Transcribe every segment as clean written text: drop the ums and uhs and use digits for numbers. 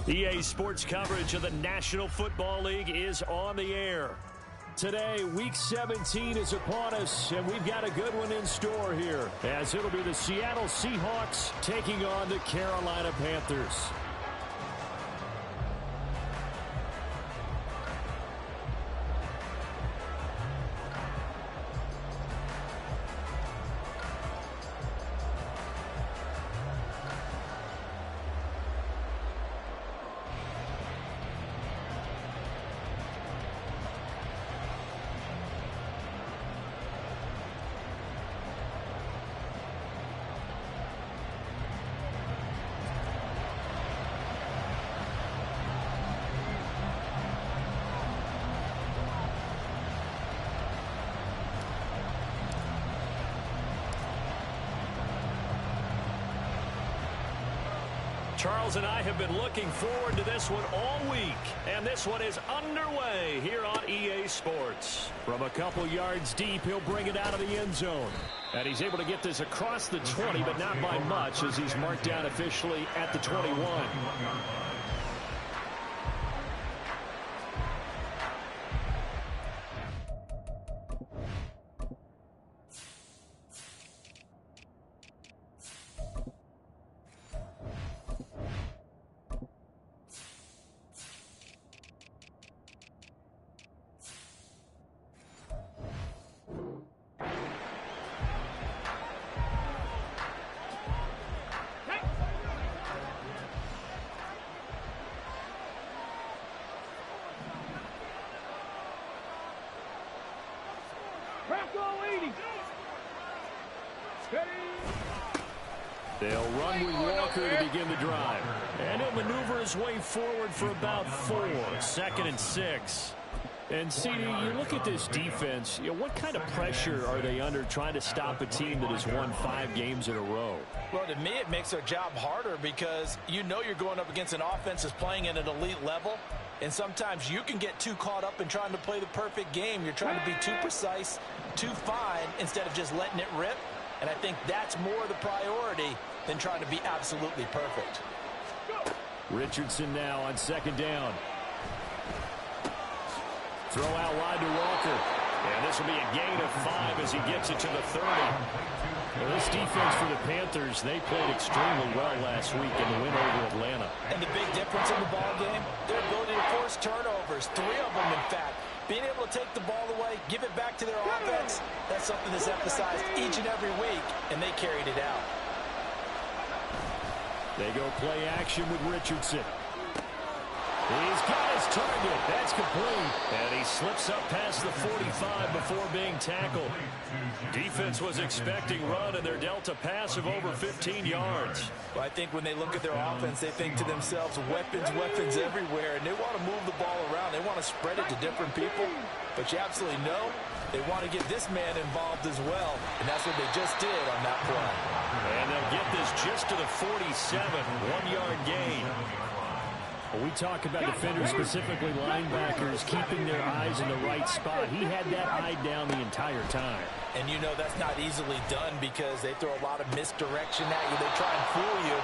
EA Sports coverage of the National Football League is on the air. Today, Week 17 is upon us, and we've got a good one in store here, as it'll be the Seattle Seahawks taking on the Carolina Panthers. Charles and I have been looking forward to this one all week, and this one is underway here on EA Sports. From a couple yards deep, he'll bring it out of the end zone. And he's able to get this across the 20, but not by much, as he's marked down officially at the 21. They'll run with Walker to begin the drive. And he'll maneuver his way forward for about 4. 2nd and 6. And, CD, you look at this defense, what kind of pressure are they under trying to stop a team that has won 5 games in a row? Well, to me, it makes their job harder because you know you're going up against an offense that's playing at an elite level. And sometimes you can get too caught up in trying to play the perfect game. You're trying to be too precise, too fine, instead of just letting it rip. And I think that's more the priority than trying to be absolutely perfect. Richardson now on 2nd down. Throw out wide to Walker. And this will be a gain of 5 as he gets it to the 30. Well, this defense for the Panthers, they played extremely well last week in the win over Atlanta. And the big difference in the ball game, their ability to force turnovers, 3 of them in fact. Being able to take the ball away, give it back to their offense, that's something that's emphasized each and every week, and they carried it out. They go play action with Richardson. He's got his target. That's complete. And he slips up past the 45 before being tackled. Defense was expecting run, and they're dealt a pass of over 15 yards. Well, I think when they look at their offense, they think to themselves, weapons, weapons everywhere, and they want to move the ball around. They want to spread it to different people. But you absolutely know they want to get this man involved as well, and that's what they just did on that play. And they'll get this just to the 47, 1-yard gain. When we talk about defenders, specifically linebackers, keeping their eyes in the right spot, he had that eye down the entire time. And you know that's not easily done because they throw a lot of misdirection at you. They try and fool you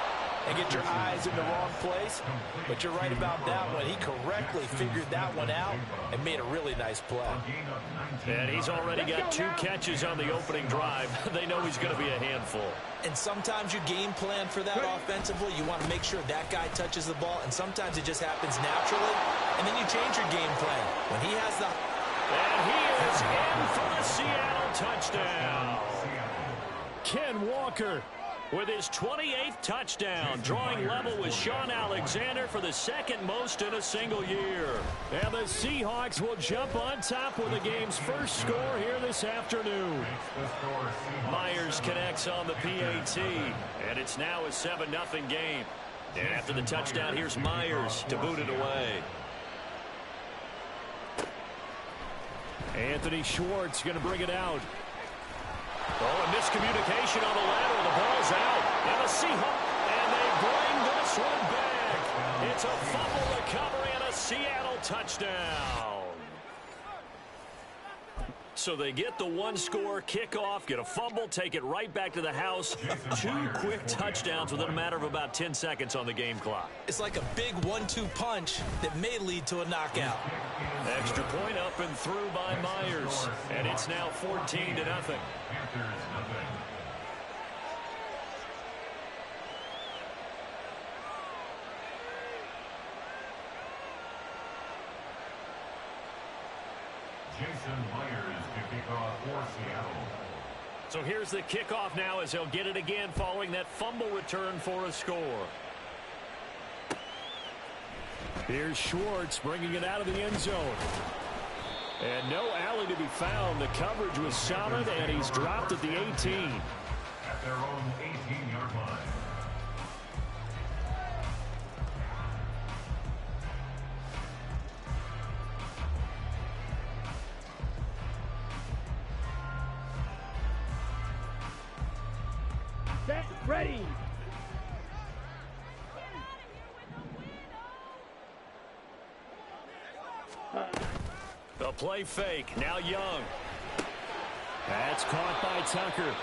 and get your eyes in the wrong place. But you're right about that one. He correctly figured that one out and made a really nice play. And he's already got 2 catches on the opening drive. They know he's going to be a handful. And sometimes you game plan for that offensively. You want to make sure that guy touches the ball. And sometimes it just happens naturally. And then you change your game plan. When he has the... And he is in for a Seattle touchdown. Ken Walker with his 28th touchdown, drawing level with Sean Alexander for the 2nd most in a single year. And the Seahawks will jump on top with the game's first score here this afternoon. Myers connects on the PAT, and it's now a 7-0 game. And after the touchdown, here's Myers to boot it away. Anthony Schwartz going to bring it out. Oh, a miscommunication on the lateral. The ball's out. And the Seahawks, and they bring this one back. It's a fumble recovery and a Seattle touchdown. So they get the one-score kickoff, get a fumble, take it right back to the house. 2 quick touchdowns within a matter of about 10 seconds on the game clock. It's like a big 1-2 punch that may lead to a knockout. Extra point up and through by Myers. And it's now 14-0. Jason Myers to kick off for Seattle. So here's the kickoff now as he'll get it again following that fumble return for a score. Here's Schwartz bringing it out of the end zone. And no alley to be found. The coverage was solid, and he's dropped at the 18. At their own 18-yard line. Ready. The play fake. Now Young. That's caught by Tucker.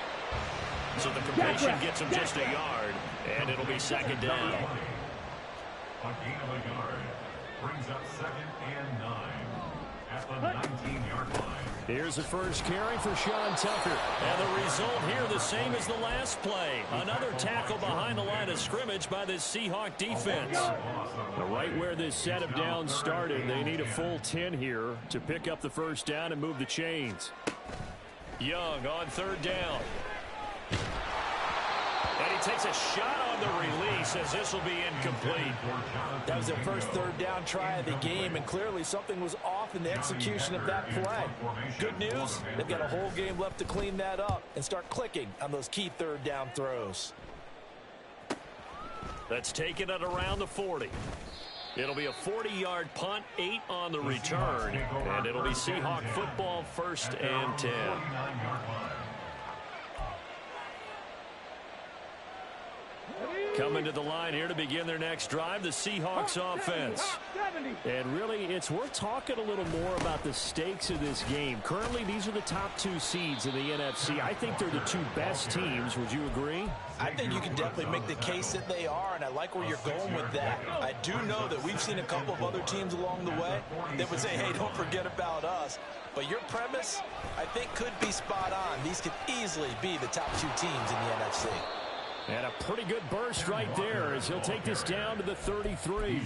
So the completion gets him just a yard, and it'll be second down. A gain of a yard brings up 2nd and 9 at the 19-yard line. Here's the first carry for Sean Tucker. And the result here the same as the last play. Another tackle behind the line of scrimmage by the Seahawk defense. Right where this set of downs started, they need a full 10 here to pick up the first down and move the chains. Young on 3rd down. And he takes a shot on the release as this will be incomplete. That was their first 3rd down try of the game, and clearly something was off in the execution of that play. Good news, they've got a whole game left to clean that up and start clicking on those key 3rd down throws. Let's take it at around the 40. It'll be a 40-yard punt, 8 on the return, and it'll be Seahawk football 1st and 10. Coming to the line here to begin their next drive, the Seahawks offense. And really, it's worth talking a little more about the stakes of this game. Currently, these are the top 2 seeds in the NFC. I think they're the 2 best teams. Would you agree? I think you can definitely make the case that they are, and I like where you're going with that. I do know that we've seen a couple of other teams along the way that would say, hey, don't forget about us. But your premise, I think, could be spot on. These could easily be the top 2 teams in the NFC. And a pretty good burst right there as he'll take this down to the 33.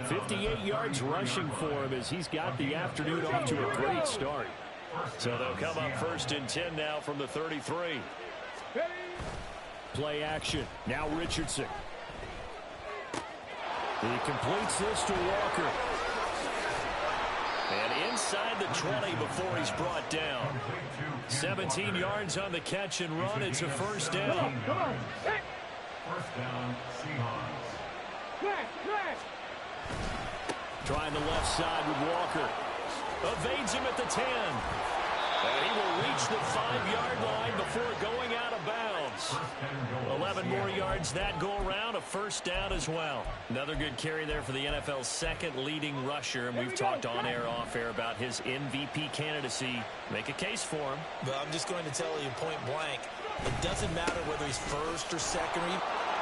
58 yards rushing for him as he's got the afternoon off to a great start. So they'll come up 1st and 10 now from the 33. Play action. Now Richardson. He completes this to Walker. And inside the 20 before he's brought down. 17 yards on the catch and run. It's a 1st down. First down, Seahawks. Trying the left side with Walker. Evades him at the 10. And he will reach the 5-yard line before going out of bounds. 11 more yards that go around, a 1st down as well. Another good carry there for the NFL's 2nd leading rusher, and we've talked on air, off air about his MVP candidacy. Make a case for him. But I'm just going to tell you point blank, it doesn't matter whether he's 1st or 2nd.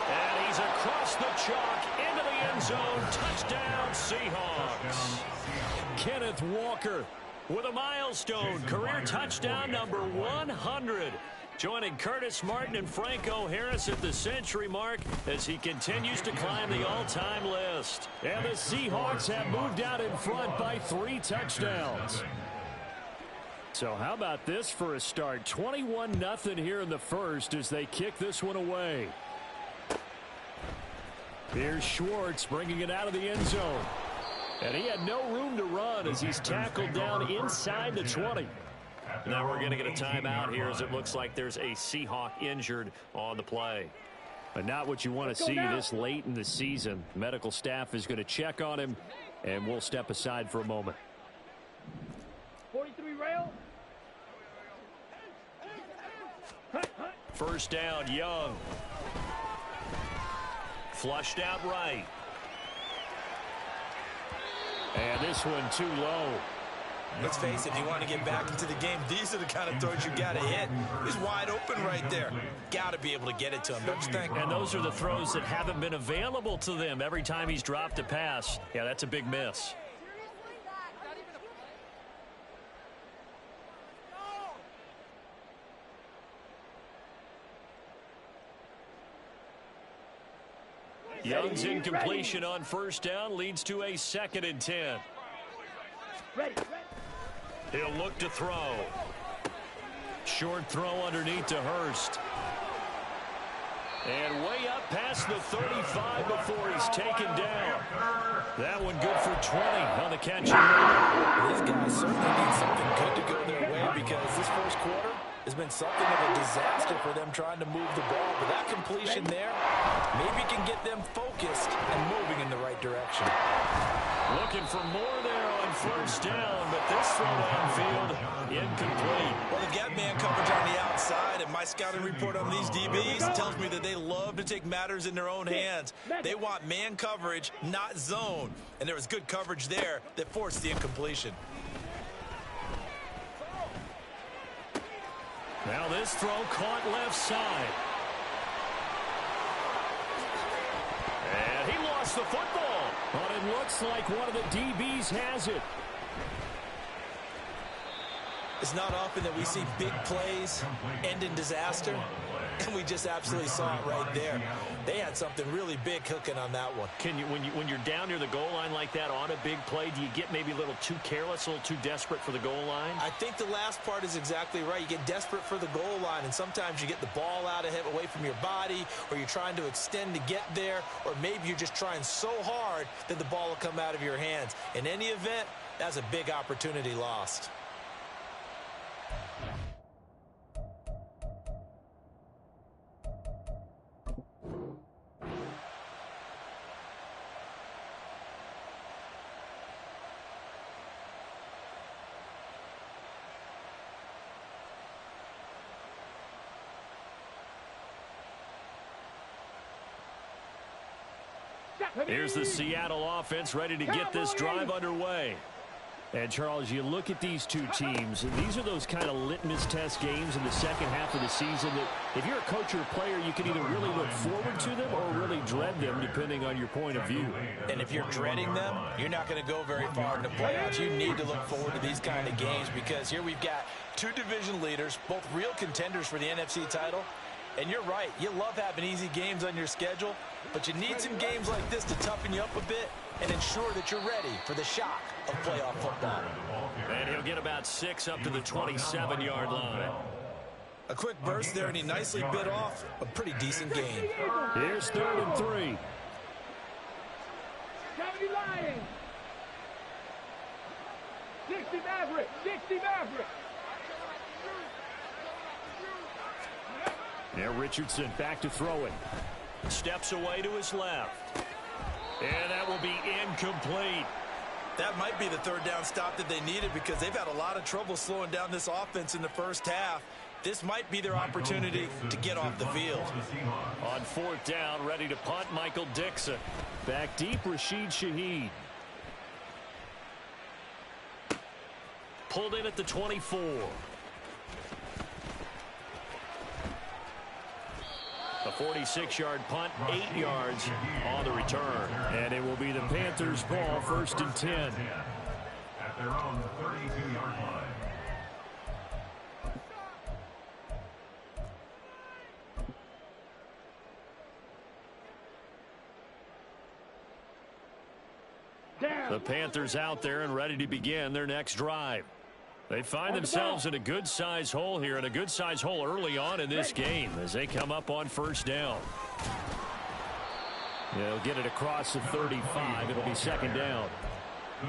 And he's across the chalk into the end zone. Touchdown, Seahawks. Kenneth Walker with a milestone career touchdown number 100. Joining Curtis Martin and Franco Harris at the century mark as he continues to climb the all-time list. And the Seahawks have moved out in front by 3 touchdowns. So how about this for a start? 21-0 here in the first as they kick this one away. Here's Schwartz bringing it out of the end zone. And he had no room to run as he's tackled down inside the 20. Now we're going to get a timeout here as it looks like there's a Seahawk injured on the play. But not what you want to see this late in the season. Medical staff is going to check on him, and we'll step aside for a moment. 43 rail. 1st down, Young. Flushed out right. And this one too low. Let's face it, if you want to get back into the game, these are the kind of throws you got to hit. He's wide open right there. Got to be able to get it to him, don't you think? And those are the throws that haven't been available to them every time he's dropped a pass. Yeah, that's a big miss. Young's incompletion on first down leads to a 2nd and 10. He'll look to throw. Short throw underneath to Hurst. And way up past the 35 before he's taken down. That one good for 20 on the catch. These guys certainly need something good to go their way because this first quarter has been something of a disaster for them trying to move the ball. But that completion there maybe can get them focused and moving in the right direction. Looking for more there on first down, but this throw downfield incomplete. Well, they've got man coverage on the outside, and my scouting report on these DBs tells me that they love to take matters in their own hands. They want man coverage, not zone. And there was good coverage there that forced the incompletion. Now this throw caught left side. And he lost the football. But it looks like one of the DBs has it. It's not often that we see big plays end in disaster, and we just absolutely saw it right there. They had something really big cooking on that one. Can you, when you're down near the goal line like that on a big play, do you get maybe a little too careless, a little too desperate for the goal line? I think the last part is exactly right. You get desperate for the goal line, and sometimes you get the ball out of him away from your body, or you're trying to extend to get there, or maybe you're just trying so hard that the ball will come out of your hands. In any event, that's a big opportunity lost. Here's the Seattle offense ready to get this drive underway. And, Charles, you look at these two teams, and these are those kind of litmus test games in the second half of the season that if you're a coach or a player, you can either really look forward to them or really dread them, depending on your point of view. And if you're dreading them, you're not going to go very far in the playoffs. You need to look forward to these kind of games because here we've got two division leaders, both real contenders for the NFC title. And you're right, you love having easy games on your schedule, but you need some games like this to toughen you up a bit and ensure that you're ready for the shock of playoff football. And he'll get about 6 up to the 27-yard line. A quick burst there, and he nicely bit off a pretty decent game. Here's 3rd and 3. 70 Lions. 60 Maverick. 60 Maverick. Now Richardson back to throw it. Steps away to his left. And that will be incomplete. That might be the 3rd down stop that they needed because they've had a lot of trouble slowing down this offense in the first half. This might be their opportunity to get off the field. On 4th down, ready to punt, Michael Dixon. Back deep, Rashid Shaheed. Pulled in at the 24. A 46-yard punt, 8 yards on the return. And it will be the Panthers' ball, 1st and 10. At their own 32-yard line. The Panthers out there and ready to begin their next drive. They find themselves in a good-sized hole here, and a good-sized hole early on in this game as they come up on 1st down. They'll get it across the 35. It'll be 2nd down.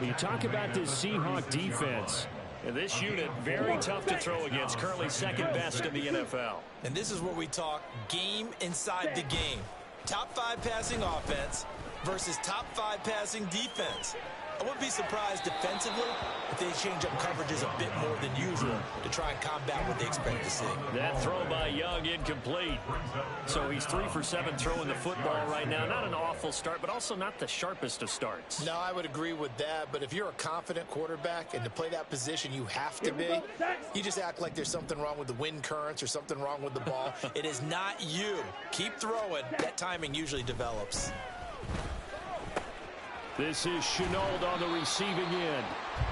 You talk about this Seahawks defense. And this unit, very tough to throw against, currently 2nd best in the NFL. And this is where we talk game inside the game. Top 5 passing offense versus top 5 passing defense. I wouldn't be surprised defensively if they change up coverages a bit more than usual to try and combat what they expect to see. That throw by Young incomplete. So he's 3 for 7 throwing the football right now. Not an awful start, but also not the sharpest of starts. No, I would agree with that. But if you're a confident quarterback and to play that position you have to be, you just act like there's something wrong with the wind currents or something wrong with the ball. It is not you. Keep throwing. That timing usually develops. This is Chenault on the receiving end.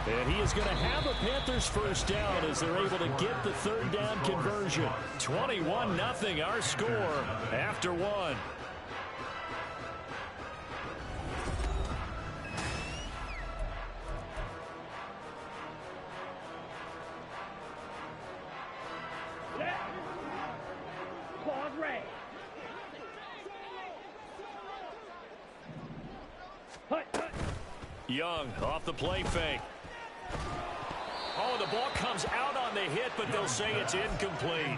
And he is going to have a Panthers first down as they're able to get the third down conversion. 21-0 our score after one. Young off the play fake. Oh, the ball comes out on the hit, but they'll say it's incomplete.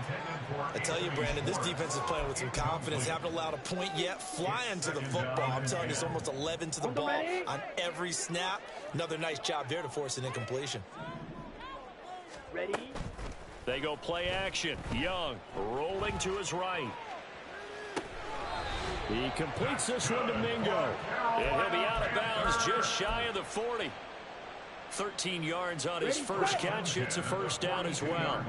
I tell you, Brandon, this defense is playing with some confidence. Haven't allowed a point yet. Flying to the football. I'm telling you, it's almost 11 to the ball on every snap. Another nice job there to force an incompletion. Ready? They go play action. Young rolling to his right. He completes this one to Mingo. And he'll be out of bounds just shy of the 40. 13 yards on his first catch. It's a first down as well.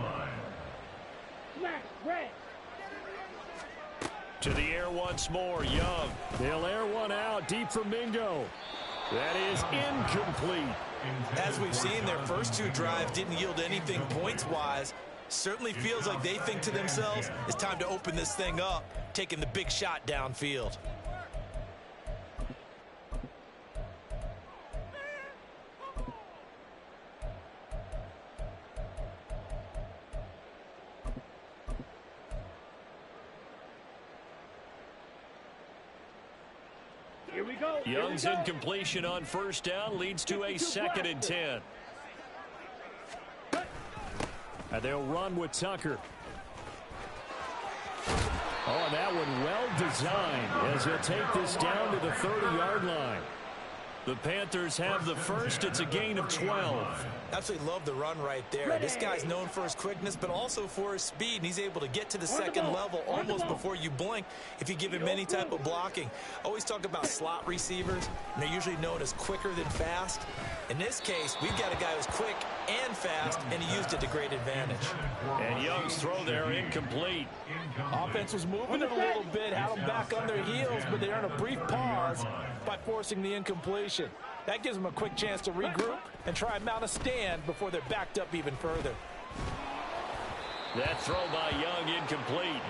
To the air once more. Young. They'll air one out deep for Mingo. That is incomplete. As we've seen, their first two drives didn't yield anything points-wise. Certainly feels like they think to themselves, it's time to open this thing up, taking the big shot downfield. Here we go. Young's incompletion on first down leads to a 2nd and 10. And they'll run with Tucker. Oh, and that one well designed as he'll take this down to the 30-yard line. The Panthers have the first. It's a gain of 12. Absolutely love the run right there. This guy's known for his quickness, but also for his speed, and he's able to get to the second level almost before you blink if you give him any type of blocking. Always talk about slot receivers, and they're usually known as quicker than fast. In this case, we've got a guy who's quick and fast, and he used it to great advantage. And Young's throw there incomplete. Offense was moving it a little bit, had them back on their heels, but they're in a brief pause by forcing the incompletion. That gives them a quick chance to regroup and try and mount a stand before they're backed up even further. That throw by Young incomplete.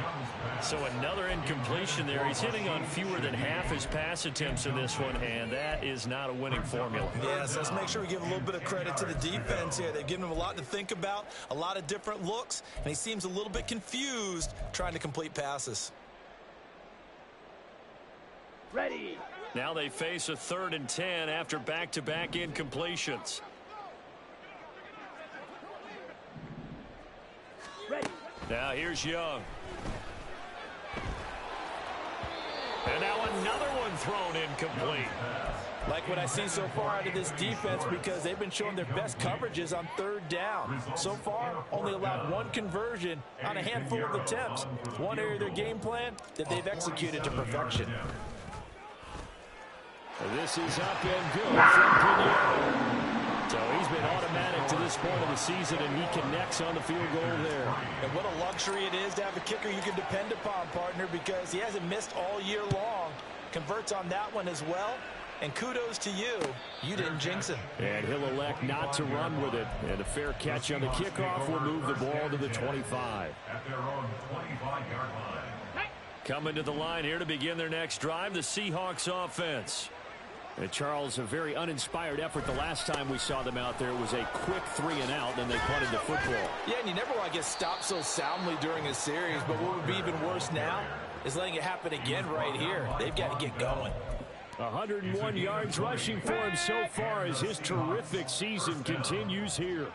So another incompletion there. He's hitting on fewer than half his pass attempts in this one, and that is not a winning formula. Yes, let's make sure we give a little bit of credit to the defense here. They've given him a lot to think about, a lot of different looks, and he seems a little bit confused trying to complete passes. Ready. Now they face a 3rd and 10 after back-to-back incompletions. Ready. Now here's Young. And now another one thrown incomplete. Like what I see so far out of this defense because they've been showing their best coverages on 3rd down. So far, only allowed one conversion on a handful of attempts. One area of their game plan that they've executed to perfection. This is up and good from Pinheiro. So he's been automatic to this point of the season, and he connects on the field goal there. And what a luxury it is to have a kicker you can depend upon, partner, because he hasn't missed all year long. Converts on that one as well. And kudos to you. You didn't jinx him. And he'll elect not to run with it. And a fair catch on the kickoff will move the ball to the 25. At their own 25-yard line. Coming to the line here to begin their next drive, the Seahawks offense. And Charles, a very uninspired effort the last time we saw them out there. It was a quick 3 and out, then they punted the football. Yeah, and you never want to get stopped so soundly during a series, but what would be even worse now is letting it happen again right here. They've got to get going. 101 yards rushing for him so far as his terrific season continues here.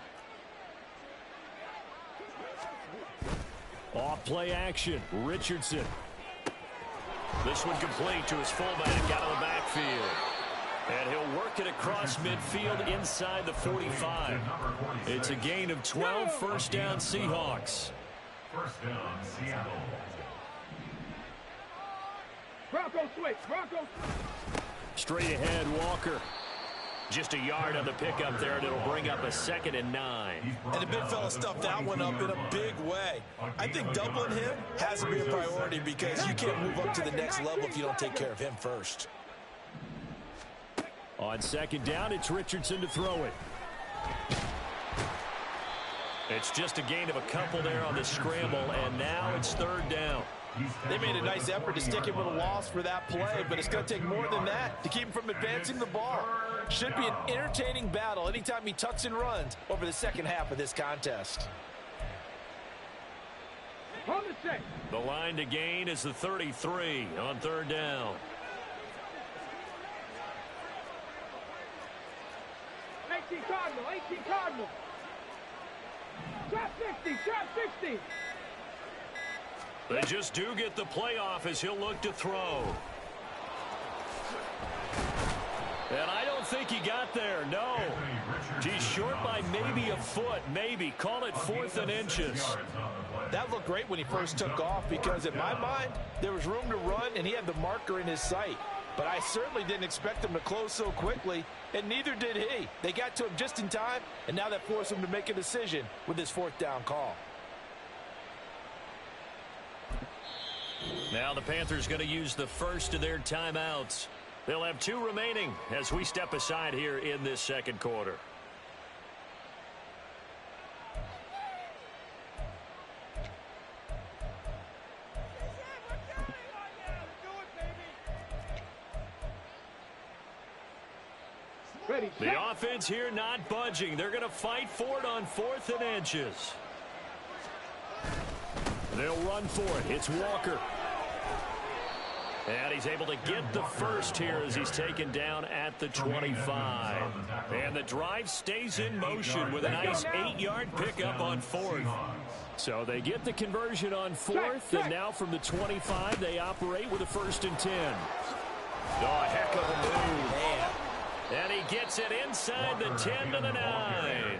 Off play action, Richardson. This one complete to his fullback out of the backfield. And he'll work it across midfield inside the 45. It's a gain of 12, first down Seahawks. First down, Seattle. Bronco switch. Bronco. Straight ahead, Walker. Just a yard on the pickup there, and it'll bring up a 2nd and 9. And the big fella stuffed that one up in a big way. I think doubling him has to be a priority because you can't move up to the next level if you don't take care of him first. On 2nd down, it's Richardson to throw it. It's just a gain of a couple there on the scramble, and now it's 3rd down. They made a nice effort to stick him with a loss for that play, but it's going to take more than that to keep him from advancing the ball. Should be an entertaining battle anytime he tucks and runs over the second half of this contest. The line to gain is the 33 on 3rd down. 18 Cardinal. 18 Cardinal. Shot 60. Shot 60. They just do get the playoff as he'll look to throw. And I don't think he got there, no. He's short by maybe a foot, maybe. Call it 4th and inches. That looked great when he first took off because in my mind, there was room to run and he had the marker in his sight. But I certainly didn't expect him to close so quickly, and neither did he. They got to him just in time, and now that forced him to make a decision with his 4th down call. Now the Panthers going to use the first of their timeouts. They'll have 2 remaining as we step aside here in this 2nd quarter. Ready. The offense here not budging. They're going to fight for it on 4th and inches. They'll run for it. It's Walker. And he's able to get the first here as he's taken down at the 25. And the drive stays in motion with a nice 8-yard pickup on 4th. So they get the conversion on 4th, and now from the 25, they operate with a 1st and 10. Oh, heck of a move. And he gets it inside the 10 to the 9.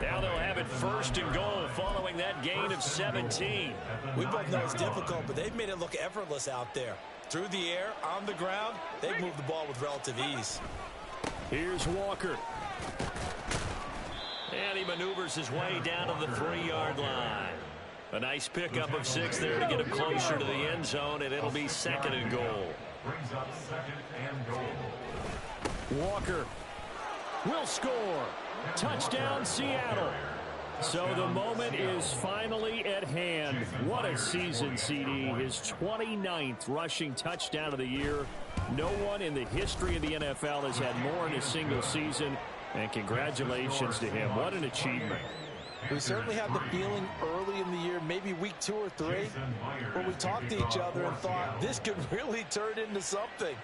Now they'll have it 1st and goal following that gain of 17. We both know it's difficult, but they've made it look effortless out there. Through the air, on the ground, they've moved the ball with relative ease. Here's Walker. And he maneuvers his way down to the 3-yard line. A nice pickup of 6 there to get him closer to the end zone, and it'll be 2nd and goal. Brings up 2nd and goal. Walker will score. Touchdown, Seattle. So the moment is finally at hand. What a season, CD. His 29th rushing touchdown of the year. No one in the history of the NFL has had more in a single season. And congratulations to him. What an achievement. We certainly had the feeling early in the year, maybe week 2 or 3, when we talked to each other and thought this could really turn into something.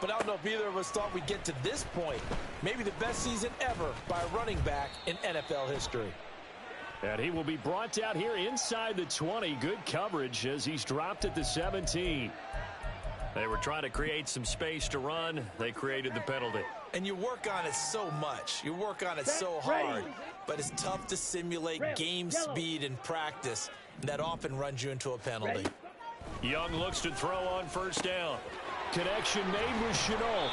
But I don't know if either of us thought we'd get to this point. Maybe the best season ever by a running back in NFL history. And he will be brought down here inside the 20. Good coverage as he's dropped at the 17. They were trying to create some space to run. They created the penalty. And you work on it so much. You work on it so hard. But it's tough to simulate game speed in practice. And that often runs you into a penalty. Young looks to throw on 1st down. Connection made with Chenault.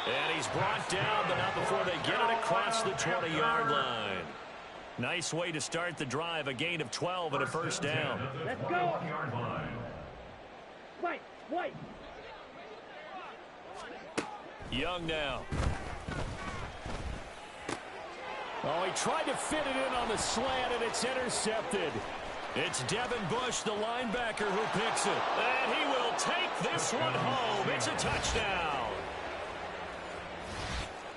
And he's brought down, but not before they get it across the 20-yard line. Nice way to start the drive. A gain of 12 and a 1st down. Let's go. White. Young now. Oh, he tried to fit it in on the slant, and it's intercepted. It's Devin Bush, the linebacker, who picks it. And he will take this one home. It's a touchdown.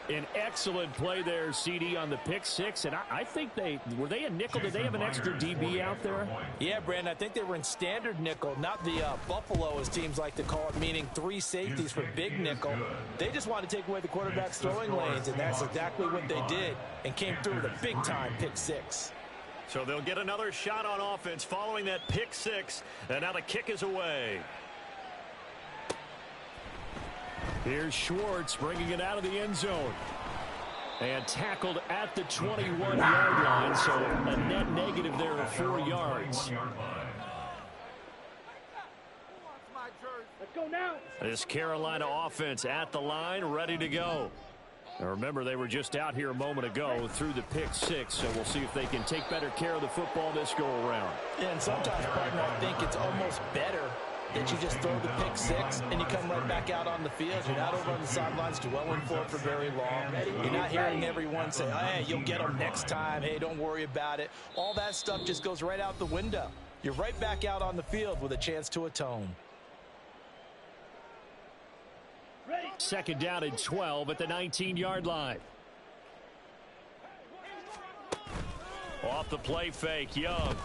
An excellent play there, CD, on the pick 6. And I think were they a nickel? Did they have an extra DB out there? Yeah, Brandon, I think they were in standard nickel, not the Buffalo, as teams like to call it, meaning 3 safeties for big nickel. They just wanted to take away the quarterback's throwing lanes, and that's exactly what they did, and came through with a big-time pick 6. So they'll get another shot on offense following that pick 6, and now the kick is away. Here's Schwartz bringing it out of the end zone. And tackled at the 21-yard line, so a net negative there of 4 yards. Let's go now. This Carolina offense at the line, ready to go. Now remember, they were just out here a moment ago through the pick 6, so we'll see if they can take better care of the football this go-around. Yeah, and sometimes, partner, I think it's almost better that you just throw the pick 6 and you come right back out on the field. You're not over on the sidelines dwelling for it for very long. You're not hearing everyone say, hey, you'll get them next time. Hey, don't worry about it. All that stuff just goes right out the window. You're right back out on the field with a chance to atone. Second down and 12 at the 19-yard line. Off the play fake, Young.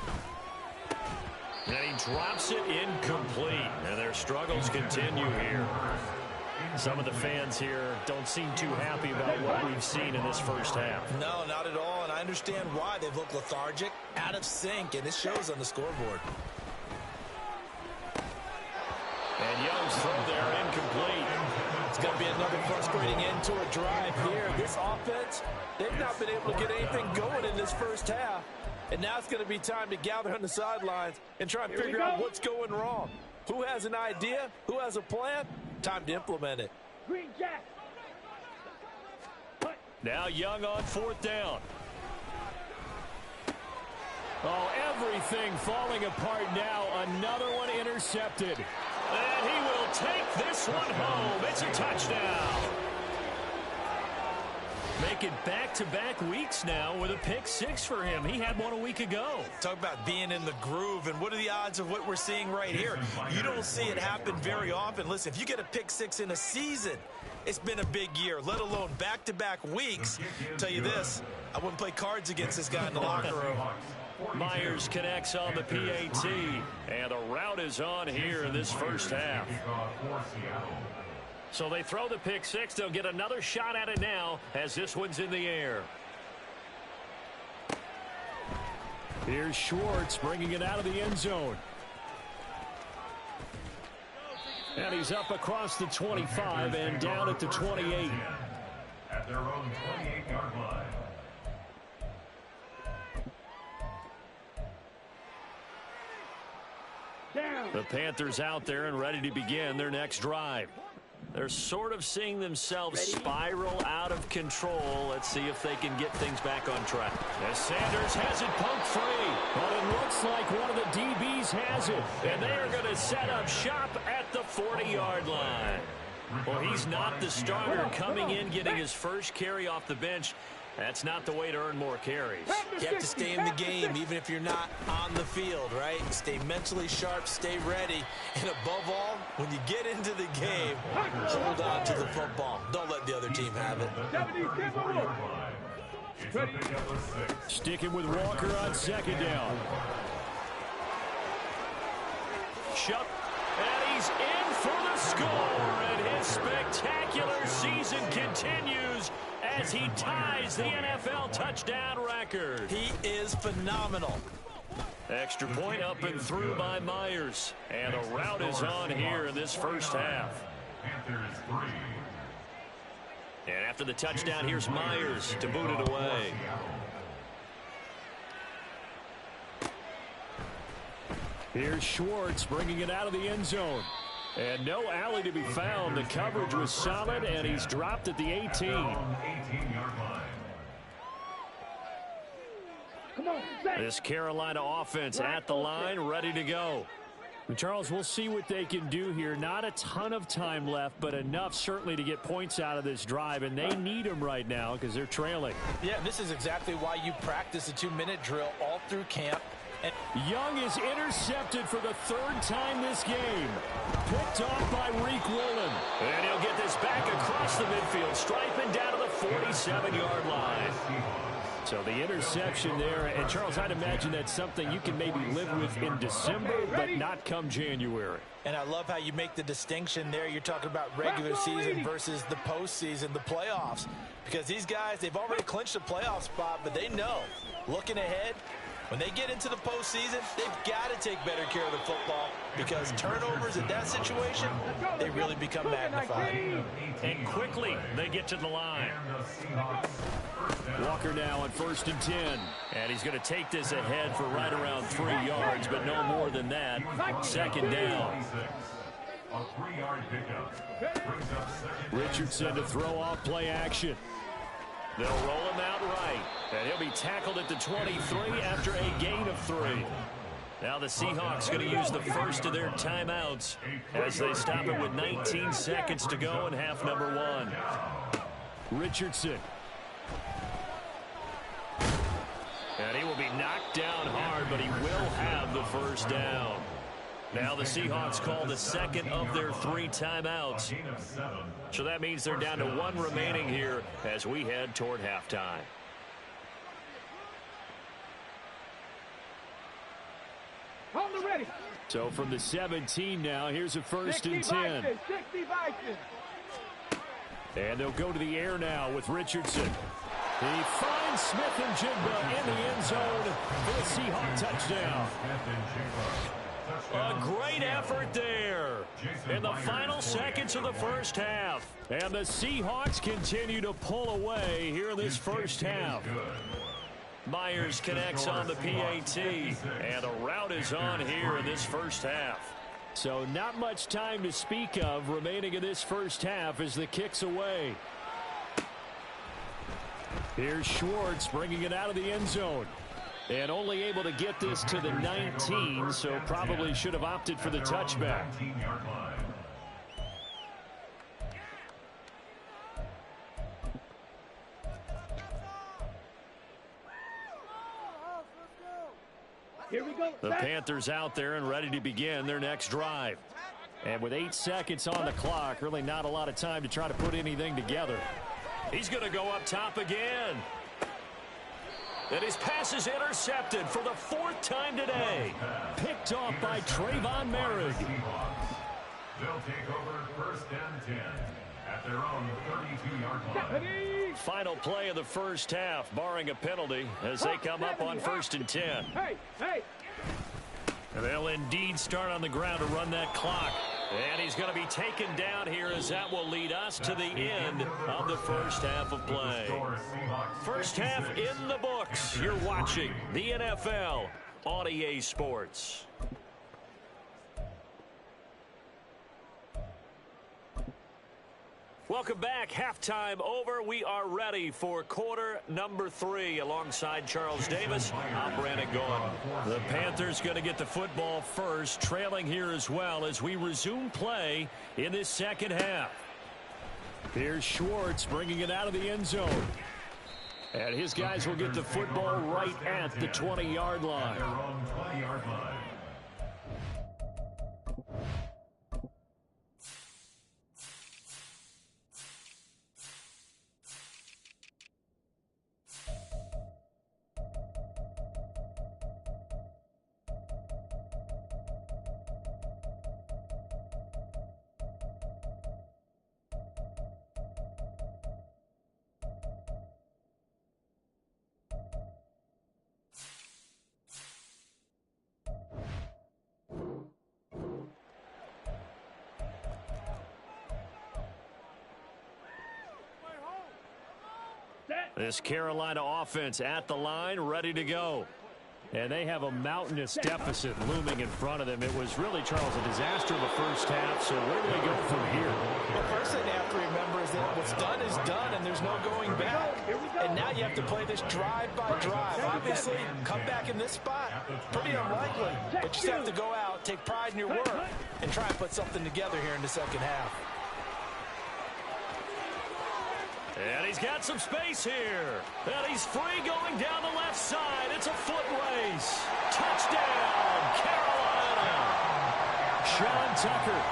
And he drops it incomplete. And their struggles continue here. Some of the fans here don't seem too happy about what we've seen in this first half. No, not at all. And I understand why. They've looked lethargic, out of sync, and it shows on the scoreboard. And Young's throw there incomplete. It's going to be another frustrating end to a drive here. This offense, they've not been able to get anything going in this first half. And now it's going to be time to gather on the sidelines and try and figure out what's going wrong. Who has an idea? Who has a plan? Time to implement it. Green Jack. Now Young on 4th down. Oh, everything falling apart now. Another one intercepted. And he will take this one home. It's a touchdown. Making back-to-back weeks now with a pick 6 for him. He had one a week ago. Talk about being in the groove, and what are the odds of what we're seeing right here? You don't see it happen very often. Listen, if you get a pick 6 in a season, it's been a big year, let alone back-to-back weeks. I'll tell you this, I wouldn't play cards against this guy in the locker room. Myers connects on the PAT, and the route is on here in this first half. So they throw the pick 6. They'll get another shot at it now as this one's in the air. Here's Schwartz bringing it out of the end zone. And he's up across the 25 and down at the 28. At their own 28-yard line. The Panthers out there and ready to begin their next drive. They're sort of seeing themselves spiral out of control. Let's see if they can get things back on track. As Sanders has it pumped free, but it looks like one of the DBs has it. And they are going to set up shop at the 40-yard line. Well, he's not the starter coming in, getting his first carry off the bench. That's not the way to earn more carries. You have to stay in the game even if you're not on the field, right? Stay mentally sharp, stay ready. And above all, when you get into the game, hold on to the football. Don't let the other team have it. Sticking with Walker on 2nd down. Shuck, and he's in for the score. And his spectacular season continues as he ties the NFL touchdown record. He is phenomenal. Extra point up and through by Myers. And the route is on here in this first half. Panthers 3. And after the touchdown, here's Myers to boot it away. Here's Schwartz bringing it out of the end zone. And no alley to be found. The coverage was solid, and he's dropped at the 18. 18-yard line. Come on, This Carolina offense at the line, ready to go. And Charles, we'll see what they can do here. Not a ton of time left, but enough certainly to get points out of this drive, and they need them right now because they're trailing. Yeah, this is exactly why you practice a 2-minute drill all through camp. And Young is intercepted for the 3rd time this game. Picked off by Reek Woolen. And he'll get this back across the midfield, striping down to the 47-yard line. So the interception there, and Charles, I'd imagine that's something you can maybe live with in December, but not come January. And I love how you make the distinction there. You're talking about regular season versus the postseason, the playoffs. Because these guys, they've already clinched a playoff spot, but they know, looking ahead, When they get into the postseason, they've got to take better care of the football because turnovers in that situation, they really become magnified. And quickly, they get to the line. Walker now on 1st and 10. And he's going to take this ahead for right around 3 yards, but no more than that. 2nd down. A 3-yard pickup. Brings up 2nd. Richardson to throw off play action. They'll roll him out right. And he'll be tackled at the 23 after a gain of 3. Now the Seahawks going to use the first of their timeouts as they stop it with 19 seconds to go in half number 1. Richardson. And he will be knocked down hard, but he will have the first down. Now the Seahawks call the second of their 3 timeouts. So that means they're down to 1 remaining here as we head toward halftime. So from the 17 now, here's a 1st and 10. And they'll go to the air now with Richardson. He finds Smith and Jigba in the end zone for the Seahawk touchdown. A great effort there in the final seconds of the first half. And the Seahawks continue to pull away here in this first half. Myers connects on the PAT, and a route is on here in this first half. So not much time to speak of remaining in this first half as the kick's away. Here's Schwartz bringing it out of the end zone. And only able to get this to the 19, so probably should have opted for the touchback. Here we go. The Panthers out there and ready to begin their next drive. And with 8 seconds on the clock, really not a lot of time to try to put anything together. He's going to go up top again. And his pass is intercepted for the 4th time today. Picked off by Trayvon Merrick. They'll take over 1st and 10 at their own 32-yard line. Final play of the first half, barring a penalty, as they come up on 1st and 10. And they'll indeed start on the ground to run that clock. And he's going to be taken down here as that will lead us to the end of the first half of play. First half in the books. You're watching the NFL on EA Sports. Welcome back. Halftime over. We are ready for quarter number 3. Alongside Charles Davis, I'm Brandon Gaudin. The Panthers going to get the football first, trailing here as well as we resume play in this second half. Here's Schwartz bringing it out of the end zone. And his guys will get the football right at the 20-yard line. This Carolina offense at the line, ready to go. And they have a mountainous deficit looming in front of them. It was really, Charles, a disaster of the first half, so where do they go from here? The first thing they have to remember is that what's done is done, and there's no going back. And now you have to play this drive by drive. Obviously, come back in this spot, pretty unlikely. But you just have to go out, take pride in your work, and try and put something together here in the second half. And he's got some space here. And he's free going down the left side. It's a foot race. Touchdown, Carolina. Sean Tucker,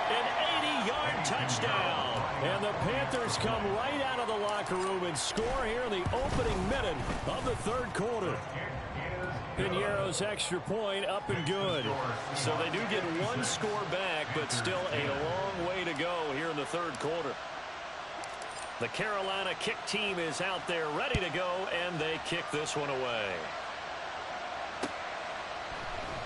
an 80-yard touchdown. And the Panthers come right out of the locker room and score here in the opening minute of the third quarter. Piñeiro's extra point up and good. So they do get one score back, but still a long way to go here in the third quarter. The Carolina kick team is out there ready to go, and they kick this one away.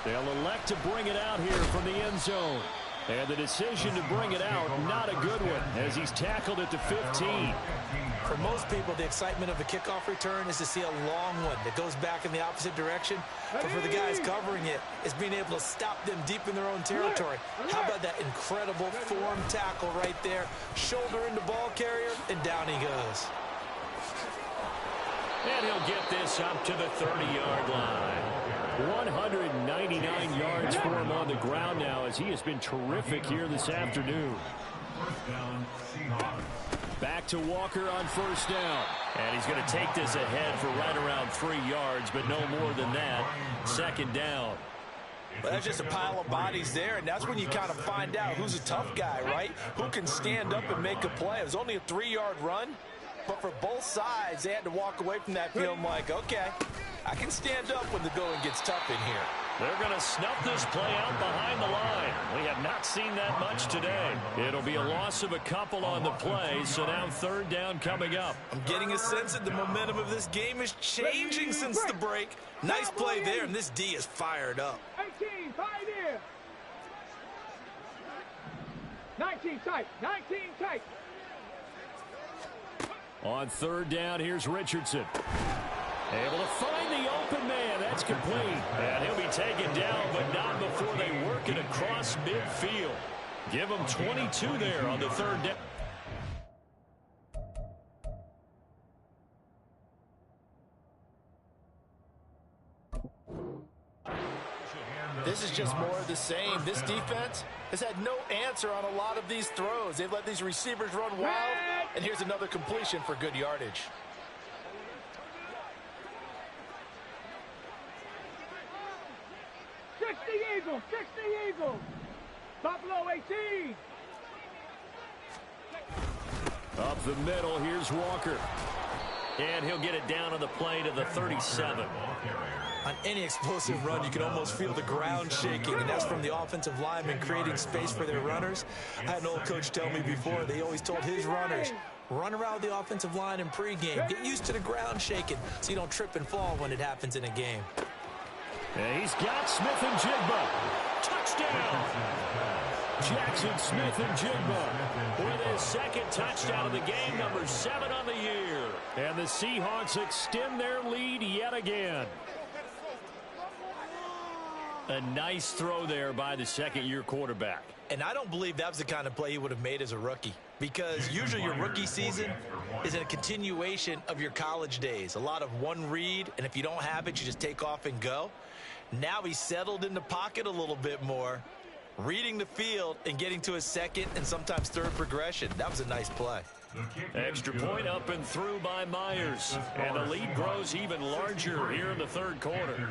They'll elect to bring it out here from the end zone. And the decision to bring it out, not a good one, as he's tackled at the 15. For most people, the excitement of the kickoff return is to see a long one that goes back in the opposite direction. But for the guys covering it, it's being able to stop them deep in their own territory. How about that incredible form tackle right there? Shoulder into ball carrier, and down he goes. And he'll get this up to the 30-yard line. 199 yards for him on the ground now, as he has been terrific here this afternoon. First down, Seahawks. Back to Walker on first down. And he's going to take this ahead for right around 3 yards, but no more than that. Second down. Well, that's just a pile of bodies there, and that's when you kind of find out who's a tough guy, right? Who can stand up and make a play. It was only a 3-yard run, but for both sides, they had to walk away from that feeling like, okay, I can stand up when the going gets tough in here. They're going to snuff this play out behind the line. We have not seen that much today. It'll be a loss of a couple on the play, so now third down coming up. I'm getting a sense that the momentum of this game is changing since the break. Nice play there, and this D is fired up. 18, 5 here. 19 tight, 19 tight. On third down, here's Richardson. Able to find the open man. That's complete. And he'll be taken down, but not before they work it across midfield. Give him 22 there on the third down. This is just more of the same. This defense has had no answer on a lot of these throws. They've let these receivers run wild, and here's another completion for good yardage. Eagles, 60 Eagles. Buffalo 18. Up the middle, here's Walker. And he'll get it down on the play to the 37. On any explosive run, you can almost feel the ground shaking, and that's from the offensive linemen creating space for their runners. I had an old coach tell me before, they always told his runners, run around the offensive line in pregame. Get used to the ground shaking so you don't trip and fall when it happens in a game. And he's got Smith and Jigba. Touchdown! Jackson Smith and Jigba with his second touchdown of the game, number 7 on the year. And the Seahawks extend their lead yet again. A nice throw there by the second-year quarterback. And I don't believe that was the kind of play he would have made as a rookie, because usually your rookie season is a continuation of your college days. A lot of one read, and if you don't have it, you just take off and go. Now he's settled in the pocket a little bit more, reading the field and getting to his second and sometimes third progression. That was a nice play. Extra point up and through by Myers. And the lead grows even larger here in the third quarter.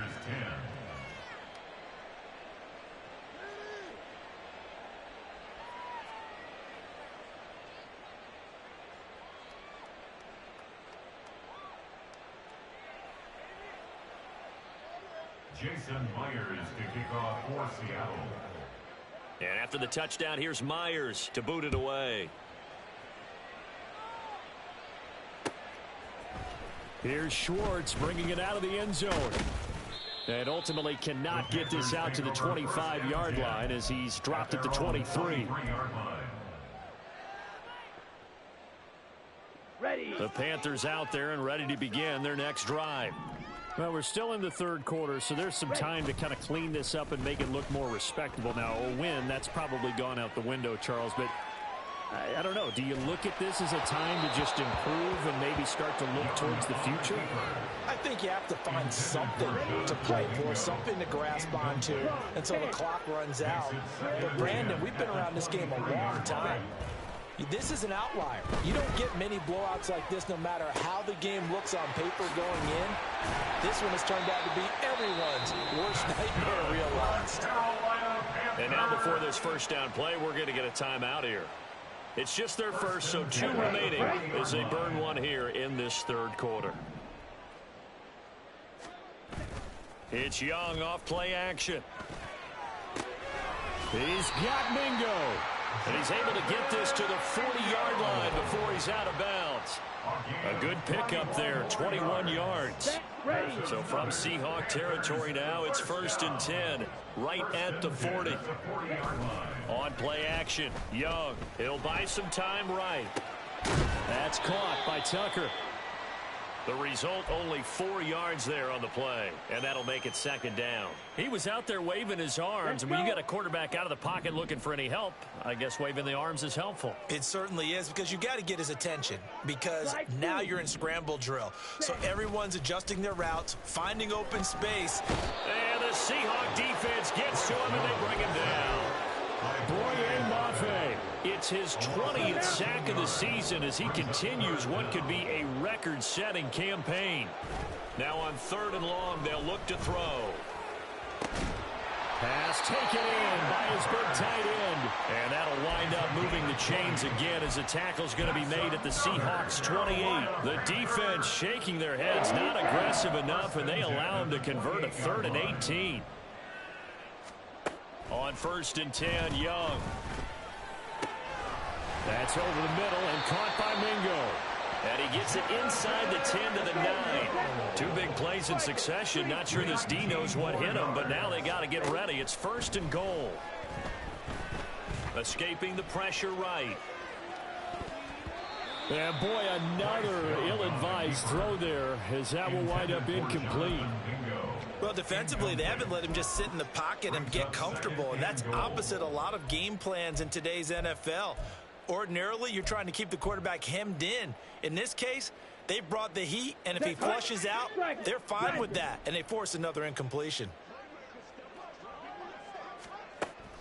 Jason Myers to kick off for Seattle. And after the touchdown, here's Myers to boot it away. Here's Schwartz bringing it out of the end zone. And ultimately cannot get this out to the 25-yard line as he's dropped at the 23. Ready. The Panthers out there and ready to begin their next drive. Well, we're still in the third quarter, so there's some time to kind of clean this up and make it look more respectable. Now, a win, that's probably gone out the window, Charles, but I don't know. Do you look at this as a time to just improve and maybe start to look towards the future? I think you have to find something to play for, something to grasp onto until the clock runs out. But, Brandon, we've been around this game a long time. This is an outlier. You don't get many blowouts like this no matter how the game looks on paper going in. This one has turned out to be everyone's worst nightmare realized. And now before this first down play, we're going to get a timeout here. It's just their first, so 2 remaining as they burn one here in this third quarter. It's Young off play action. He's got Mingo. And he's able to get this to the 40-yard line before he's out of bounds. out. A good pickup there, 21 yards. So from Seahawk territory now, it's 1st and 10, right at the 40. On play action, Young. He'll buy some time right. That's caught by Tucker. The result, only 4 yards there on the play, and that'll make it 2nd down. He was out there waving his arms, and when you got a quarterback out of the pocket looking for any help, I guess waving the arms is helpful. It certainly is, because you got to get his attention, because now you're in scramble drill. So everyone's adjusting their routes, finding open space. And the Seahawk defense gets to him, and they bring him down. Boye Mafe. It's his 20th sack of the season as he continues what could be a record-setting campaign. Now on 3rd and long, they'll look to throw. Pass taken in by his big tight end. And that'll wind up moving the chains again as the tackle's going to be made at the Seahawks 28. The defense shaking their heads, not aggressive enough, and they allow him to convert a 3rd and 18. On 1st and 10, Young. That's over the middle and caught by Mingo. And he gets it inside the 10 to the 9. 2 big plays in succession. Not sure this D knows what hit him, but now they got to get ready. It's 1st and goal. Escaping the pressure right. And boy, another ill-advised throw there, as that will wind up incomplete. Well, defensively, they haven't let him just sit in the pocket and get comfortable, and that's opposite a lot of game plans in today's NFL. Ordinarily, you're trying to keep the quarterback hemmed in. In this case, they brought the heat, and if he flushes out, they're fine with that, and they force another incompletion.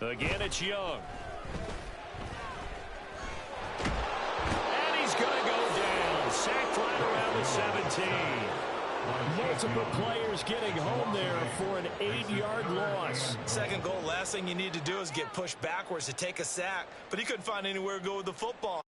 Again, it's Young. And he's going to go down. Sacked right around the 17. Multiple players getting home there for an 8-yard loss. 2nd goal, last thing you need to do is get pushed backwards to take a sack, but he couldn't find anywhere to go with the football.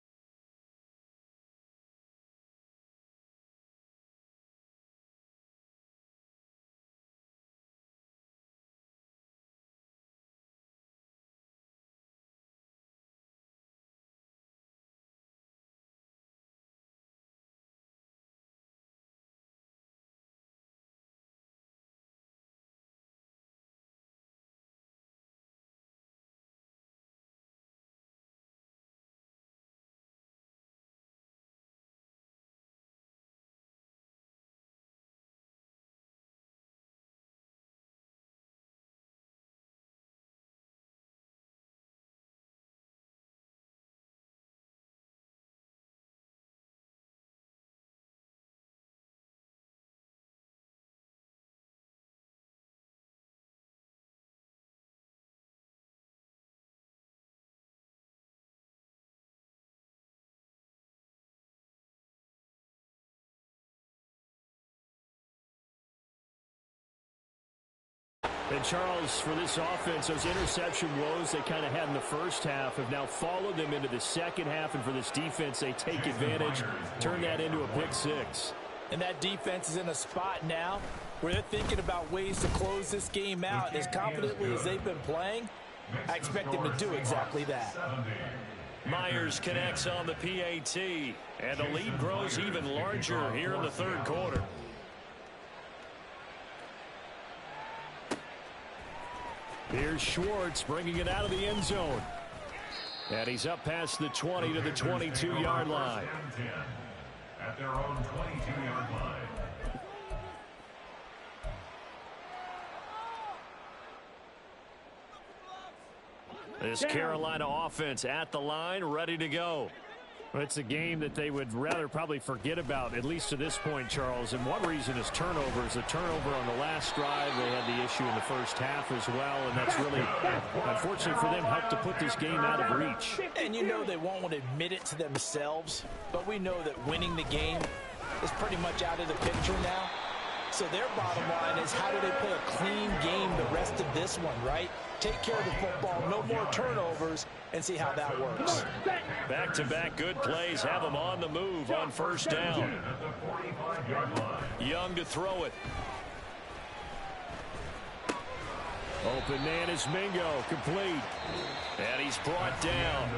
And Charles, for this offense, those interception woes they kind of had in the first half have now followed them into the second half. And for this defense, they take advantage, turn that into a pick 6. And that defense is in a spot now where they're thinking about ways to close this game out. As confidently as they've been playing, I expect them to do exactly that. Myers connects on the PAT, and the lead grows even larger here in the 3rd quarter. Here's Schwartz bringing it out of the end zone. And he's up past the 20 to the 22-yard line. At their own 22-yard line. This Carolina offense at the line, ready to go. Well, it's a game that they would rather probably forget about, at least to this point, Charles. And one reason is turnovers. A turnover on the last drive. They had the issue in the first half as well, and that's really, unfortunately for them, helped to put this game out of reach. And you know they won't admit it to themselves, but we know that winning the game is pretty much out of the picture now. So their bottom line is, how do they play a clean game the rest of this one, right? Take care of the football, no more turnovers, and see how that works. Back-to-back good plays have them on the move on 1st down. Young to throw it. Open man is Mingo, complete. And he's brought down.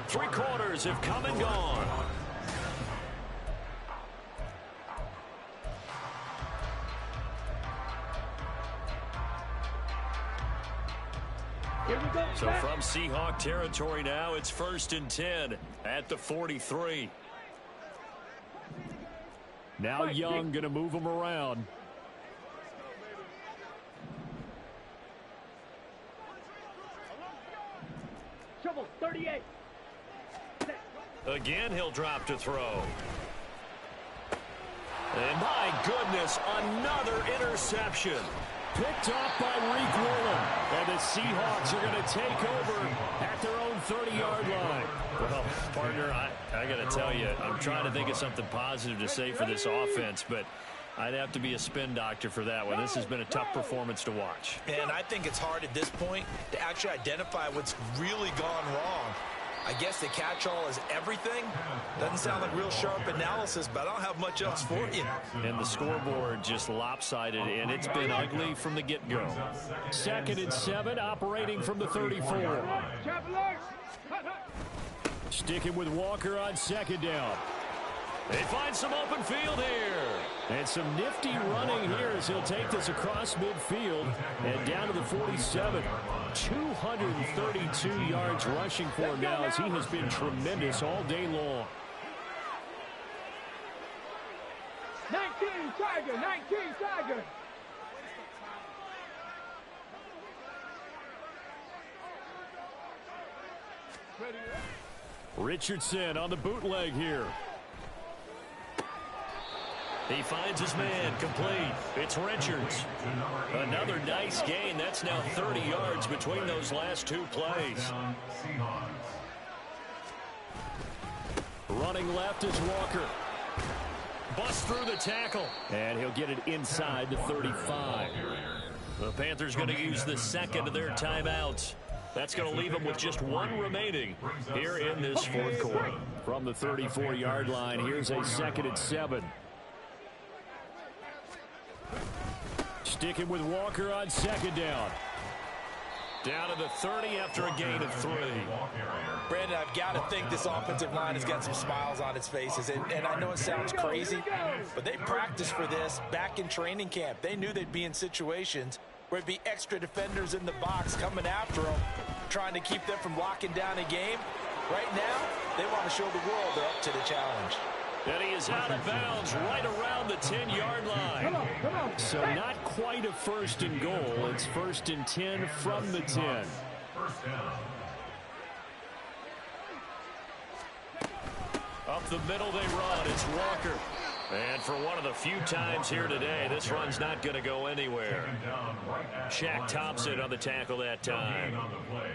3 quarters have come and gone. Here we go. So from Seahawk territory now, it's 1st and 10 at the 43. Now Young going to move them around. Trouble, 38. Again, he'll drop to throw. And my goodness, another interception. Picked off by Reek Woolen. And the Seahawks are going to take over at their own 30-yard line. Well, partner, I got to tell you, I'm trying to think of something positive to say for this offense, but I'd have to be a spin doctor for that one. This has been a tough performance to watch. And I think it's hard at this point to actually identify what's really gone wrong. I guess the catch-all is everything. Doesn't sound like real sharp analysis, but I don't have much else for you. And the scoreboard just lopsided, and it's been ugly from the get-go. 2nd and 7, operating from the 34. Sticking with Walker on 2nd down. They find some open field here. And some nifty running here as he'll take this across midfield and down to the 47. 232 yards rushing for him now as he has been tremendous all day long. 19 Tiger, 19 Tiger. Richardson on the bootleg here. He finds his man, complete. It's Richards. Another nice gain. That's now 30 yards between those last two plays. Running left is Walker. Busts through the tackle. And he'll get it inside the 35. The Panthers going to use the second of their timeouts. That's going to leave them with just one remaining here in this fourth quarter. From the 34-yard line, here's a 2nd and 7. Sticking with Walker on 2nd down. Down to the 30 after a gain of 3. Brandon, I've got to think this offensive line has got some smiles on its faces. And I know it sounds crazy, but they practiced for this back in training camp. They knew they'd be in situations where it'd be extra defenders in the box coming after them, trying to keep them from locking down a game. Right now, they want to show the world they're up to the challenge. And he is out of bounds right around the 10-yard line. Come on. So not quite a 1st and goal. It's 1st and 10 from the 10. Up the middle they run. It's Walker. And for one of the few times here today, this run's not going to go anywhere. Shaq Thompson on the tackle that time.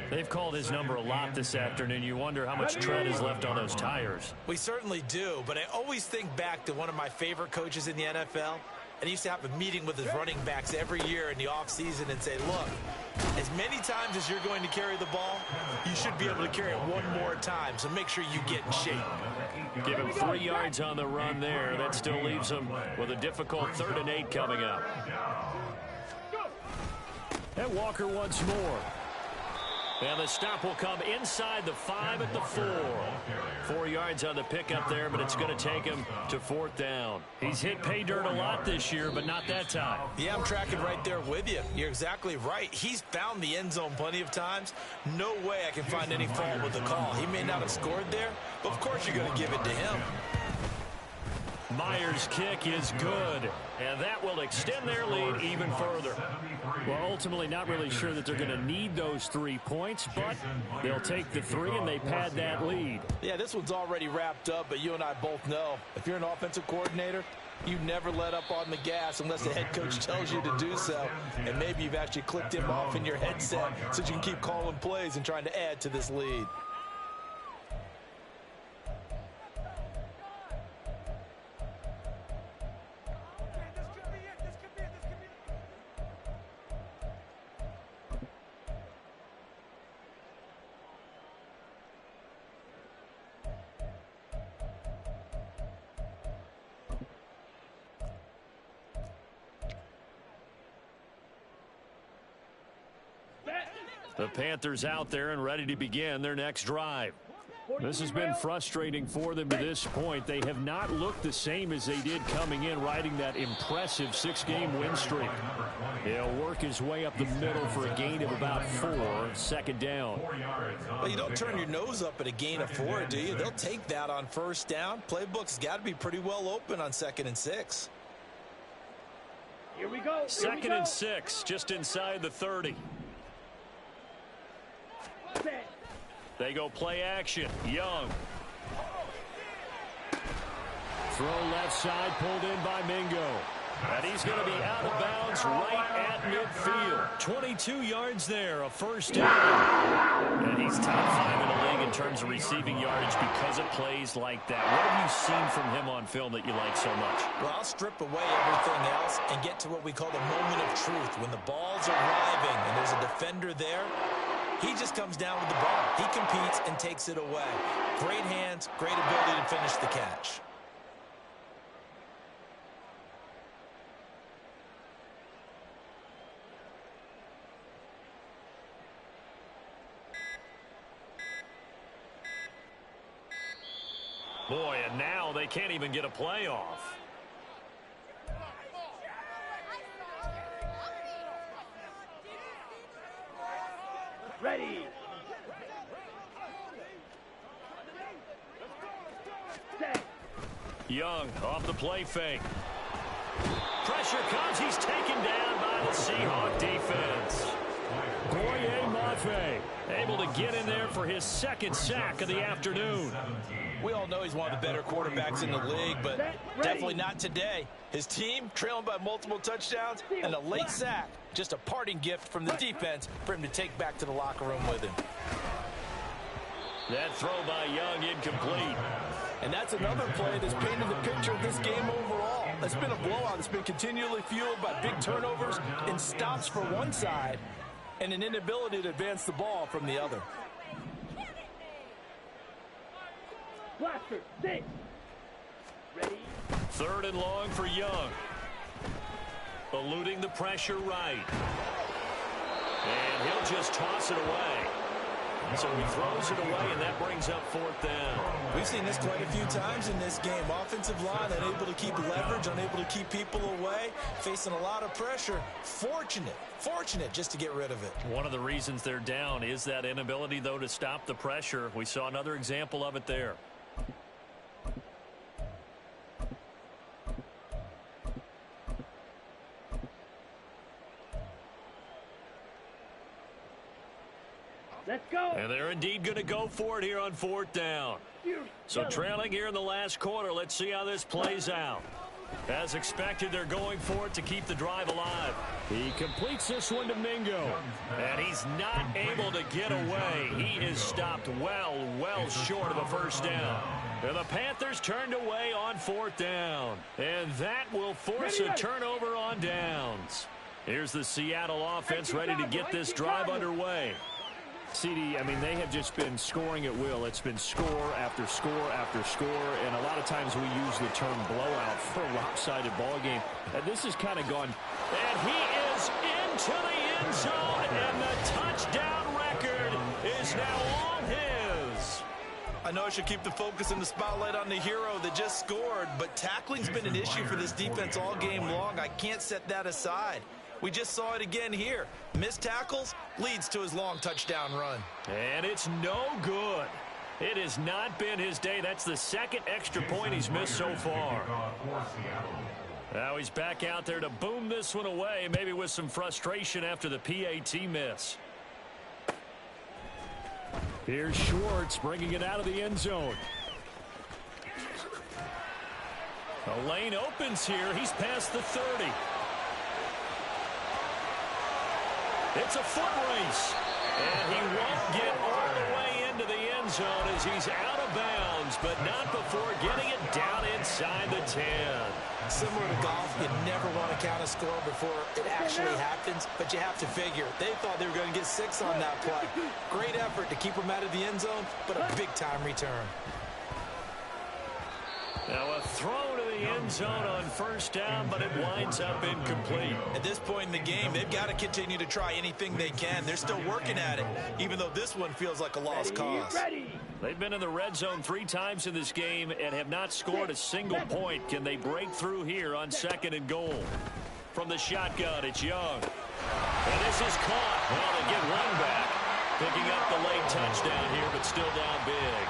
They've called his number a lot this afternoon. You wonder how much tread is left on those tires. We certainly do, but I always think back to one of my favorite coaches in the NFL. And he used to have a meeting with his running backs every year in the offseason and say, look, as many times as you're going to carry the ball, you should be able to carry it one more time. So make sure you get in shape. Give him 3 yards on the run there. That still leaves him with a difficult 3rd and 8 coming up. And Walker once more. And the stop will come inside the 5 at the 4. 4 yards on the pickup there, but it's going to take him to 4th down. He's hit pay dirt a lot this year, but not that time. Yeah, I'm tracking right there with you. You're exactly right. He's found the end zone plenty of times. No way I can find any fault with the call. He may not have scored there, but of course you're going to give it to him. Myers' kick is good, and that will extend their lead even further. Well, ultimately not really sure that they're going to need those 3 points, but they'll take the 3 and they pad that lead. Yeah, this one's already wrapped up, but you and I both know if you're an offensive coordinator, you never let up on the gas unless the head coach tells you to do so. And maybe you've actually clicked him off in your headset so you can keep calling plays and trying to add to this lead. The Panthers out there and ready to begin their next drive. This has been frustrating for them to this point. They have not looked the same as they did coming in, riding that impressive 6-game win streak. He'll work his way up the middle for a gain of about 4. Second down. Well, you don't turn your nose up at a gain of 4, do you? They'll take that on first down. Playbook's got to be pretty well open on 2nd and 6. Here we go. Second and 6, just inside the 30. Set. They go play action. Young. Throw left side, pulled in by Mingo. And he's going to be out of bounds right at midfield. 22 yards there, a first down. And he's top 5 in the league in terms of receiving yardage because of plays like that. What have you seen from him on film that you like so much? Well, I'll strip away everything else and get to what we call the moment of truth. When the ball's arriving and there's a defender there, he just comes down with the ball. He competes and takes it away. Great hands, great ability to finish the catch. Boy, and now they can't even get a playoff. Ready. Set. Young off the play fake. Pressure comes. He's taken down by the Seahawks defense. Mafe able to get in there for his 2nd sack of the afternoon. We all know he's one of the better quarterbacks in the league, but definitely not today. His team trailing by multiple touchdowns and a late sack. Just a parting gift from the defense for him to take back to the locker room with him. That throw by Young incomplete. And that's another play that's painted the picture of this game overall. It's been a blowout. It's been continually fueled by big turnovers and stops for one side and an inability to advance the ball from the other. Blaster. 6. Ready. 3rd and long for Young. Eluding the pressure right. And he'll just toss it away. So he throws it away, and that brings up 4th down. We've seen this quite a few times in this game. Offensive line unable to keep leverage, unable to keep people away, facing a lot of pressure. Fortunate just to get rid of it. One of the reasons they're down is that inability, though, to stop the pressure. We saw another example of it there. Let's go. And they're indeed going to go for it here on 4th down. So trailing here in the last quarter. Let's see how this plays out. As expected, they're going for it to keep the drive alive. He completes this one to Mingo. And he's not able to get away. He is stopped well short of a first down. And the Panthers turned away on 4th down. And that will force a turnover on downs. Here's the Seattle offense ready to get this drive underway. CD, I mean, they have just been scoring at will. It's been score after score after score, and a lot of times we use the term blowout for a lopsided ball game. And this has kind of gone. And he is into the end zone, and the touchdown record is now all his. I know I should keep the focus and the spotlight on the hero that just scored, but tackling's been an issue for this defense all game long. I can't set that aside. We just saw it again here. Missed tackles leads to his long touchdown run. And it's no good. It has not been his day. That's the 2nd extra point he's missed so far. Now he's back out there to boom this one away, maybe with some frustration after the PAT miss. Here's Schwartz bringing it out of the end zone. The lane opens here. He's past the 30. It's a foot race, and he won't get all the way into the end zone as he's out of bounds, but not before getting it down inside the 10. Similar to golf, you never want to count a score before it actually happens, but you have to figure. They thought they were going to get 6 on that play. Great effort to keep them out of the end zone, but a big-time return. Now a throw to the end zone on first down, but it winds up incomplete. At this point in the game, they've got to continue to try anything they can. They're still working at it, even though this one feels like a lost cause. They've been in the red zone 3 times in this game and have not scored a single point. Can they break through here on 2nd and goal? From the shotgun, it's Young. And this is caught. Well, they get one back. Picking up the late touchdown here, but still down big.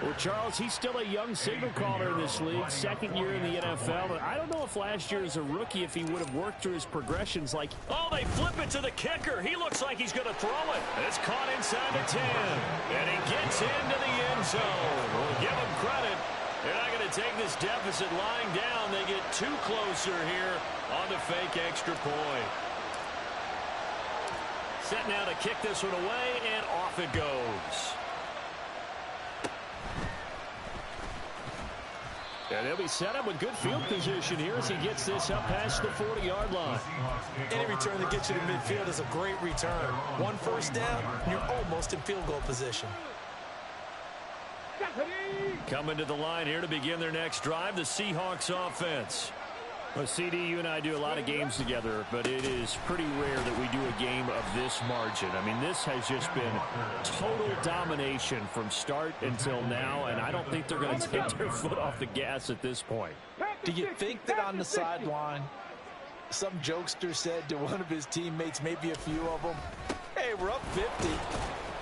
Well, Charles, he's still a young signal caller in this league, second year in the NFL. And I don't know if last year as a rookie, if he would have worked through his progressions like... Oh, they flip it to the kicker. He looks like he's going to throw it. It's caught inside the 10. And he gets into the end zone. We'll give him credit. They're not going to take this deficit lying down. They get two closer here on the fake extra point. Set now to kick this one away, and off it goes. And they'll be set up with good field position here as he gets this up past the 40-yard line. Any return that gets you to midfield is a great return. One first down, you're almost in field goal position. Coming to the line here to begin their next drive, the Seahawks offense. Well, CD, you and I do a lot of games together, but it is pretty rare that we do a game of this margin. I mean, this has just been total domination from start until now, and I don't think they're going to take their foot off the gas at this point. Do you think that on the sideline, some jokester said to one of his teammates, maybe a few of them, hey, we're up 50.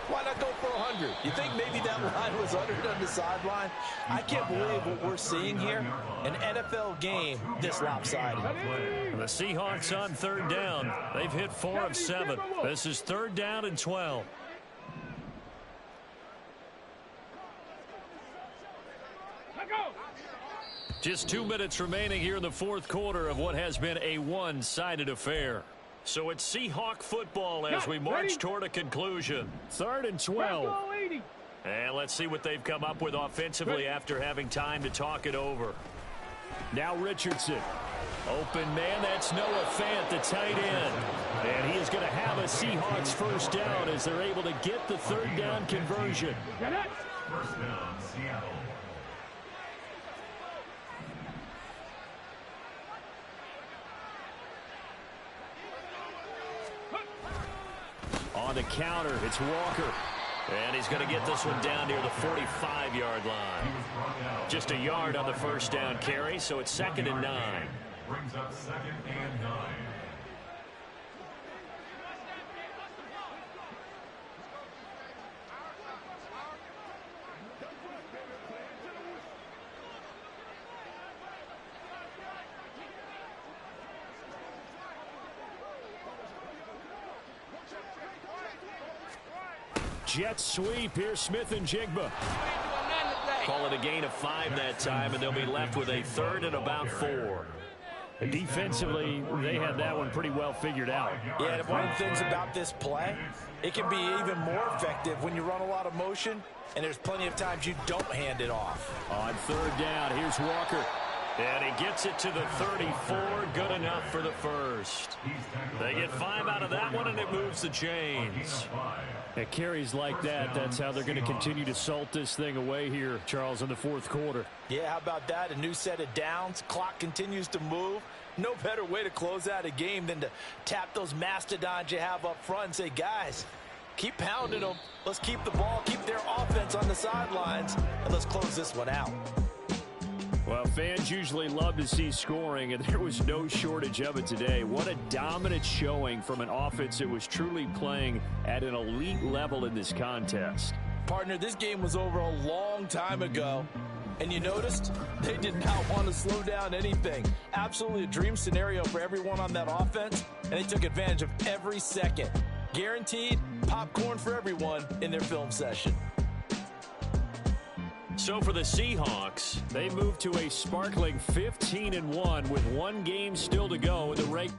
Why not go for 100? You think maybe that line was uttered on the sideline? I can't believe what we're seeing here. An NFL game this lopsided. The Seahawks on third down. They've hit 4 of 7. This is third down and 12. Just 2 minutes remaining here in the fourth quarter of what has been a one-sided affair. So it's Seahawk football as we march toward a conclusion. Third and 12. And let's see what they've come up with offensively after having time to talk it over. Now Richardson. Open man, that's Noah Fant, the tight end. And he is going to have a Seahawks first down as they're able to get the third down conversion. First down, Seattle. On the counter, it's Walker. And he's going to get this one down near the 45-yard line. Just a yard on the first down carry, so it's second and 9. Brings up second and 9. Jet sweep here, Smith and Jigba. Call it a gain of 5 that time, and they'll be left with a third and about 4. And defensively, they had that one pretty well figured out. Yeah, and one of the things about this play, it can be even more effective when you run a lot of motion, and there's plenty of times you don't hand it off. On third down, here's Walker. And he gets it to the 34. Good enough for the first. They get 5 out of that one, and it moves the chains. At carries like that, that's how they're going to continue to salt this thing away here, Charles, in the fourth quarter. Yeah, how about that? A new set of downs. Clock continues to move. No better way to close out a game than to tap those mastodons you have up front and say, guys, keep pounding them. Let's keep the ball, keep their offense on the sidelines, and let's close this one out. Well, fans usually love to see scoring, and there was no shortage of it today. What a dominant showing from an offense that was truly playing at an elite level in this contest. Partner, this game was over a long time ago, and you noticed they did not want to slow down anything. Absolutely a dream scenario for everyone on that offense, and they took advantage of every second. Guaranteed popcorn for everyone in their film session. So for the Seahawks, they move to a sparkling 15-1 with one game still to go in the regular.